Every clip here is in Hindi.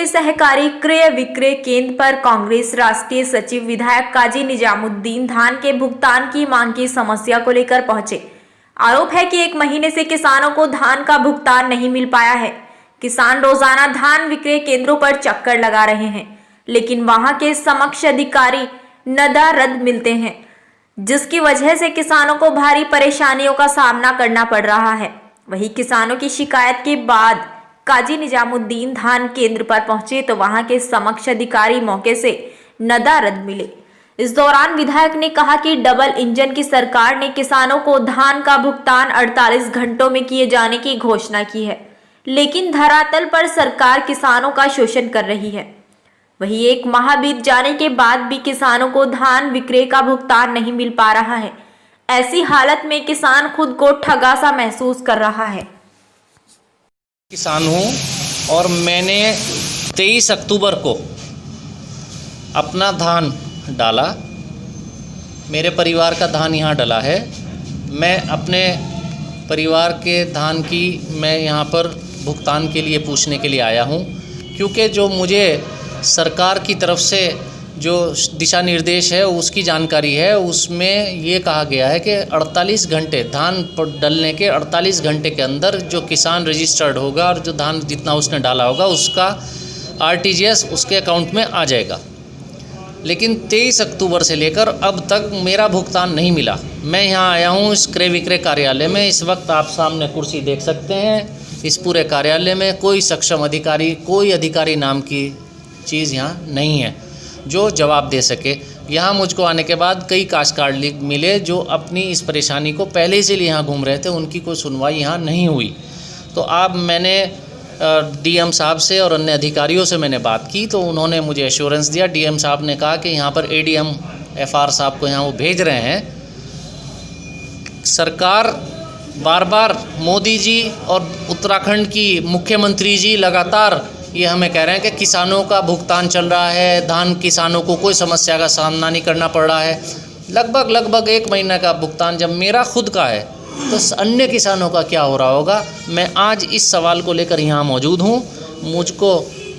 के सहकारी क्रय विक्रय केंद्र पर कांग्रेस राष्ट्रीय सचिव विधायक काजी निजामुद्दीन धान के भुगतान की मांग की समस्या को लेकर पहुंचे। आरोप है कि 1 महीने से किसानों को धान का भुगतान नहीं मिल पाया है। किसान रोजाना धान विक्रय केंद्रों पर चक्कर लगा रहे हैं, लेकिन वहां के समक्ष अधिकारी नदारद मिलते हैं, जिसकी वजह से किसानों को भारी परेशानियों का सामना करना पड़ रहा है। वहीं किसानों की शिकायत के बाद काजी निजामुद्दीन धान केंद्र पर पहुंचे तो वहां के समक्ष अधिकारी मौके से नदारद मिले। इस दौरान विधायक ने कहा कि डबल इंजन की सरकार ने किसानों को धान का भुगतान 48 घंटों में किए जाने की घोषणा की है, लेकिन धरातल पर सरकार किसानों का शोषण कर रही है। वहीं 1 माह बीत जाने के बाद भी किसानों को धान विक्रय का भुगतान नहीं मिल पा रहा है। ऐसी हालत में किसान खुद को ठगा सा महसूस कर रहा है। किसान हूँ और मैंने 23 अक्टूबर को अपना धान डाला। मेरे परिवार का धान यहाँ डला है। मैं अपने परिवार के धान की मैं यहाँ पर भुगतान के लिए पूछने के लिए आया हूँ, क्योंकि जो मुझे सरकार की तरफ से जो दिशा निर्देश है उसकी जानकारी है, उसमें ये कहा गया है कि 48 घंटे धान डलने के 48 घंटे के अंदर जो किसान रजिस्टर्ड होगा और जो धान जितना उसने डाला होगा उसका आरटीजीएस उसके अकाउंट में आ जाएगा। लेकिन 23 अक्टूबर से लेकर अब तक मेरा भुगतान नहीं मिला। मैं यहाँ आया हूँ इस क्रय विक्रय कार्यालय में। इस वक्त आप सामने कुर्सी देख सकते हैं। इस पूरे कार्यालय में कोई सक्षम अधिकारी, कोई अधिकारी नाम की चीज़ यहाँ नहीं है जो जवाब दे सके। यहाँ मुझको आने के बाद कई काश्तकार मिले जो अपनी इस परेशानी को पहले से यहाँ घूम रहे थे, उनकी कोई सुनवाई यहाँ नहीं हुई। तो अब मैंने डीएम साहब से और अन्य अधिकारियों से मैंने बात की तो उन्होंने मुझे एश्योरेंस दिया। डीएम साहब ने कहा कि यहाँ पर एडीएम एफआर साहब को यहाँ वो भेज रहे हैं। सरकार बार बार मोदी जी और उत्तराखंड की मुख्यमंत्री जी लगातार ये हमें कह रहे हैं कि किसानों का भुगतान चल रहा है, धान किसानों को कोई समस्या का सामना नहीं करना पड़ रहा है। लगभग 1 महीने का भुगतान जब मेरा खुद का है तो अन्य किसानों का क्या हो रहा होगा। मैं आज इस सवाल को लेकर यहाँ मौजूद हूँ। मुझको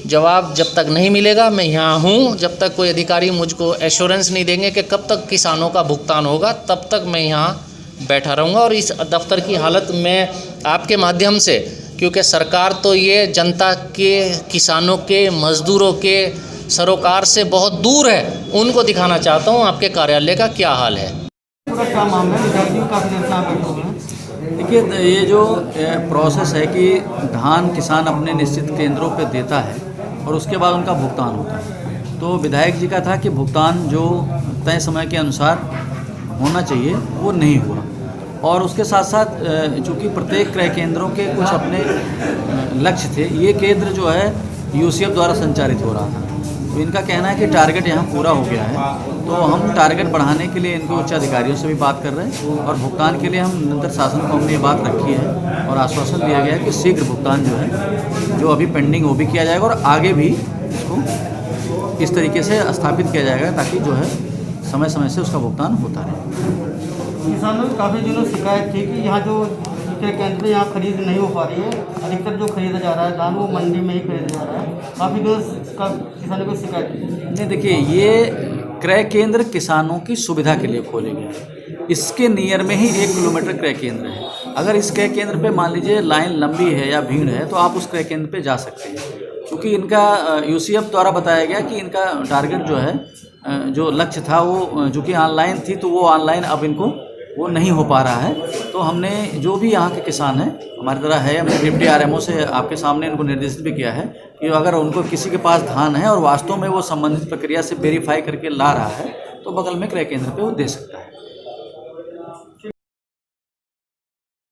जवाब जब तक नहीं मिलेगा मैं यहाँ हूँ, जब तक कोई अधिकारी मुझको एश्योरेंस नहीं देंगे कि कब तक किसानों का भुगतान होगा, तब तक मैं यहाँ बैठा रहूँगा। और इस दफ्तर की हालत मैं आपके माध्यम से, क्योंकि सरकार तो ये जनता के, किसानों के, मजदूरों के सरोकार से बहुत दूर है, उनको दिखाना चाहता हूँ आपके कार्यालय का क्या हाल है। क्या मामला है? देखिए, ये जो प्रोसेस है कि धान किसान अपने निश्चित केंद्रों पे देता है और उसके बाद उनका भुगतान होता है। तो विधायक जी का था कि भुगतान जो तय समय के अनुसार होना चाहिए वो नहीं हुआ, और उसके साथ साथ चूँकि प्रत्येक क्रय केंद्रों के कुछ अपने लक्ष्य थे। ये केंद्र जो है यूसीएफ द्वारा संचालित हो रहा था, तो इनका कहना है कि टारगेट यहाँ पूरा हो गया है। तो हम टारगेट बढ़ाने के लिए इनको उच्च अधिकारियों से भी बात कर रहे हैं और भुगतान के लिए हम निरंतर शासन को हमने ये बात रखी है और आश्वासन दिया गया है कि शीघ्र भुगतान जो है, जो अभी पेंडिंग वो भी किया जाएगा और आगे भी इसको इस तरीके से स्थापित किया जाएगा ताकि जो है समय समय से उसका भुगतान होता रहे। किसानों की काफ़ी दिनों शिकायत थी कि यहाँ जो विक्रय केंद्र यहाँ खरीद नहीं हो पा रही है। अधिकतर जो खरीदा जा रहा है धान वो मंडी में ही खरीदा जा रहा है। काफ़ी दिनों किसानों की शिकायत थी। नहीं, देखिए, ये क्रय केंद्र किसानों की सुविधा के लिए खोले गए हैं। इसके नियर में ही 1 किलोमीटर क्रय केंद्र है। अगर इस क्रय केंद्र पे मान लीजिए लाइन लंबी है या भीड़ है तो आप उस क्रय केंद्र पे जा सकते हैं, क्योंकि इनका यूसीएफ द्वारा बताया गया कि इनका टारगेट जो है, जो लक्ष्य था वो चूँकि ऑनलाइन थी तो वो ऑनलाइन अब इनको वो नहीं हो पा रहा है। तो हमने जो भी यहाँ के किसान हैं हमारी तरह है, हमने डिप्टी आरएमओ से आपके सामने इनको निर्देशित भी किया है कि अगर उनको किसी के पास धान है और वास्तव में वो संबंधित प्रक्रिया से वेरीफाई करके ला रहा है तो बगल में क्रय केंद्र पे वो दे सकता है।